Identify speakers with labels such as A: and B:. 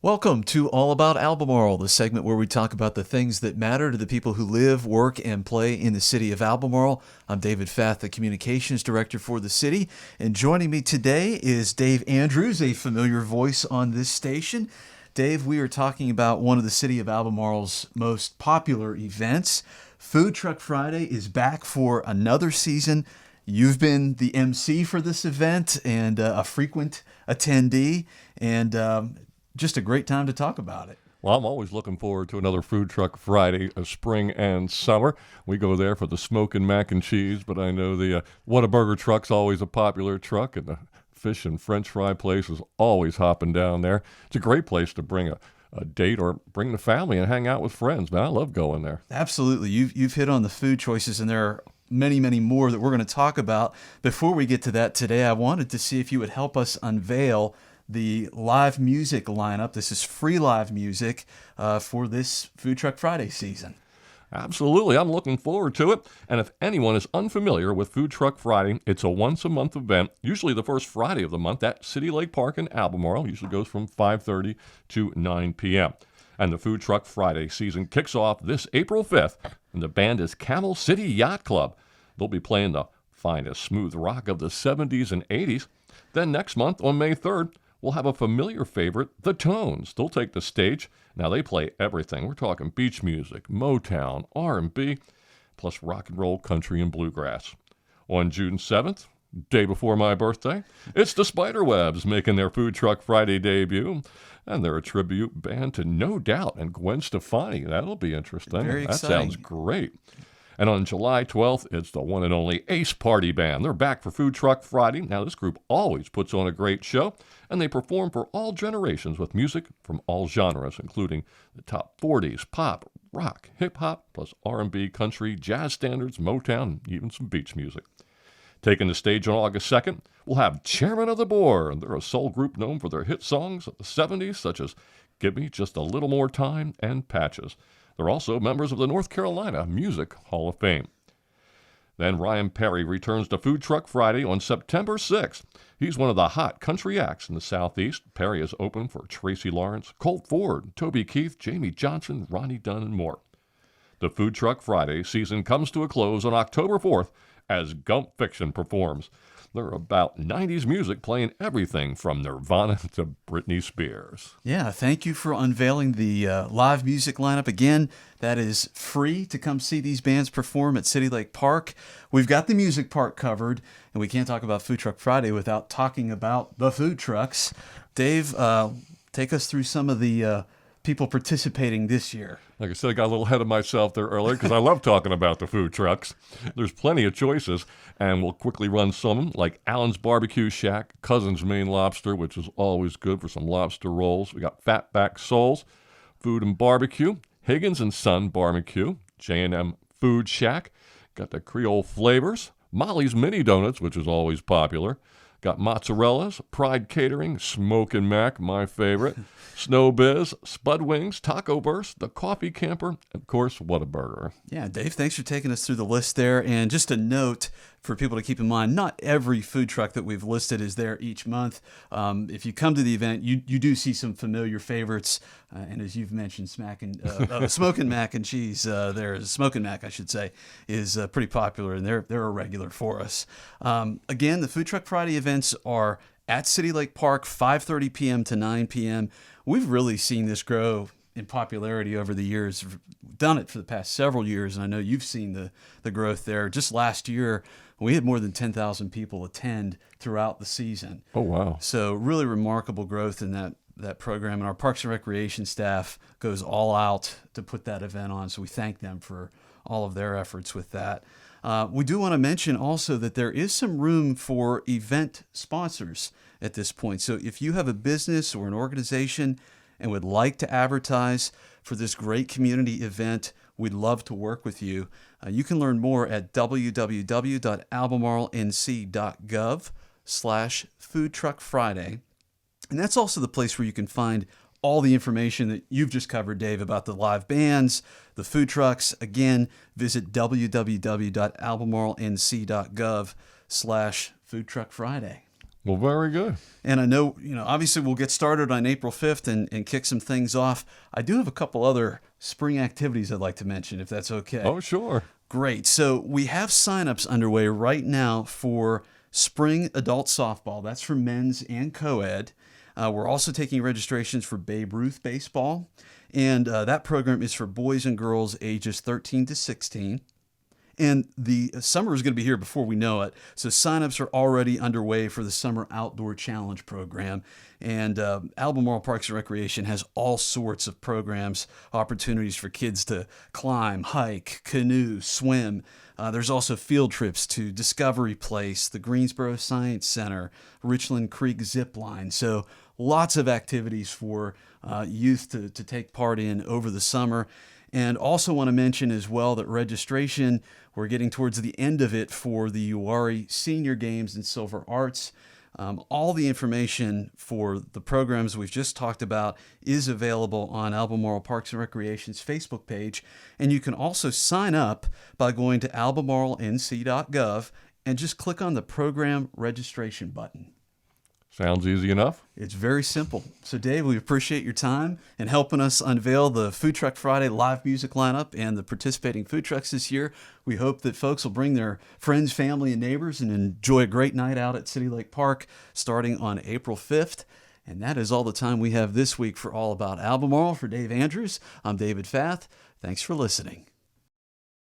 A: Welcome to All About Albemarle, the segment where we talk about the things that matter to the people who live, work, and play in the city of Albemarle. I'm David Fath, the Communications Director for the city, and joining me today is Dave Andrews, a familiar voice on this station. Dave, we are talking about one of the city of Albemarle's most popular events. Food Truck Friday is back for another season. You've been the MC for this event and a frequent attendee, and just a great time to talk about it.
B: Well, I'm always looking forward to another Food Truck Friday, spring and summer. We go there for the smoking mac and cheese, but I know the Whataburger truck's always a popular truck, and the fish and french fry place is always hopping down there. It's a great place to bring a date or bring the family and hang out with friends. Man, I love going there.
A: Absolutely. You've hit on the food choices, and there are many, many more that we're going to talk about. Before we get to that today, I wanted to see if you would help us unveil the live music lineup. This is free live music for this Food Truck Friday season.
B: Absolutely. I'm looking forward to it. And if anyone is unfamiliar with Food Truck Friday, it's a once-a-month event, usually the first Friday of the month at City Lake Park in Albemarle. Usually goes from 5:30 to 9 p.m. And the Food Truck Friday season kicks off this April 5th, and the band is Camel City Yacht Club. They'll be playing the finest smooth rock of the 70s and 80s. Then next month, on May 3rd, we'll have a familiar favorite, the Tones. They'll take the stage. Now, they play everything. We're talking beach music, Motown, R&B, plus rock and roll, country, and bluegrass. On June 7th, day before my birthday, it's the Spiderwebs making their Food Truck Friday debut. And they're a tribute band to No Doubt and Gwen Stefani. That'll be interesting.
A: Very
B: That
A: exciting.
B: sounds great. And on July 12th, it's the one and only Ace Party Band. They're back for Food Truck Friday. Now, this group always puts on a great show, and they perform for all generations with music from all genres, including the top 40s, pop, rock, hip-hop, plus R&B, country, jazz standards, Motown, and even some beach music. Taking the stage on August 2nd, we'll have Chairman of the Board. They're a soul group known for their hit songs of the 70s, such as Give Me Just a Little More Time and Patches. They're also members of the North Carolina Music Hall of Fame. Then Ryan Perry returns to Food Truck Friday on September 6th. He's one of the hot country acts in the Southeast. Perry is open for Tracy Lawrence, Colt Ford, Toby Keith, Jamie Johnson, Ronnie Dunn, and more. The Food Truck Friday season comes to a close on October 4th as Gump Fiction performs. They're about 90s music playing everything from Nirvana to Britney Spears.
A: Yeah, thank you for unveiling the live music lineup. Again, that is free to come see these bands perform at City Lake Park. We've got the music part covered, and we can't talk about Food Truck Friday without talking about the food trucks. Dave, take us through some of the people participating this year.
B: Like I said, I got a little ahead of myself there earlier because I love talking about the food trucks. There's plenty of choices, and we'll quickly run some, like Allen's Barbecue Shack, Cousin's Maine Lobster, which is always good for some lobster rolls. We got Fatback Souls, Food and Barbecue, Higgins and Son Barbecue, J&M Food Shack, got the Creole Flavors, Molly's Mini Donuts, which is always popular. Got Mozzarella's, Pride Catering, Smokin' Mac, my favorite, Snow Biz, Spud Wings, Taco Burst, The Coffee Camper, and of course, Whataburger.
A: Yeah, Dave, thanks for taking us through the list there. And just a note for people to keep in mind, not every food truck that we've listed is there each month. If you come to the event, you do see some familiar favorites. And as you've mentioned, Smokin' Mac and Cheese, Smokin' Mac, I should say, is pretty popular, and they're a regular for us. Again, the Food Truck Friday events are at City Lake Park, 5:30 p.m. to 9 p.m. We've really seen this grow in popularity over the years. We've done it for the past several years, and I know you've seen the growth there. Just last year, we had more than 10,000 people attend throughout the season.
B: Oh, wow.
A: So really remarkable growth in that program, and our Parks and Recreation staff goes all out to put that event on, so we thank them for all of their efforts with that. We do want to mention also that there is some room for event sponsors at this point. So if you have a business or an organization and would like to advertise for this great community event, we'd love to work with you. You can learn more at www.albemarlenc.gov/Food Truck Friday. And that's also the place where you can find all the information that you've just covered, Dave, about the live bands, the food trucks. Again, visit www.albemarlenc.gov/Food Truck Friday.
B: Well, very good.
A: And I know, obviously we'll get started on April 5th and kick some things off. I do have a couple other spring activities I'd like to mention, if that's okay.
B: Oh, sure.
A: Great. So we have signups underway right now for spring adult softball. That's for men's and co-ed. We're also taking registrations for Babe Ruth baseball. And that program is for boys and girls ages 13 to 16. And the summer is going to be here before we know it. So signups are already underway for the Summer Outdoor Challenge program. And Albemarle Parks and Recreation has all sorts of programs, opportunities for kids to climb, hike, canoe, swim. There's also field trips to Discovery Place, the Greensboro Science Center, Richland Creek Zip Line. So lots of activities for youth to take part in over the summer. And also want to mention as well that registration, we're getting towards the end of it for the Uwharrie Senior Games and Silver Arts. All the information for the programs we've just talked about is available on Albemarle Parks and Recreation's Facebook page. And you can also sign up by going to albemarlenc.gov and just click on the program registration button.
B: Sounds easy enough.
A: It's very simple. So, Dave, we appreciate your time and helping us unveil the Food Truck Friday live music lineup and the participating food trucks this year. We hope that folks will bring their friends, family, and neighbors and enjoy a great night out at City Lake Park starting on April 5th. And that is all the time we have this week for All About Albemarle. For Dave Andrews, I'm David Fath. Thanks for listening.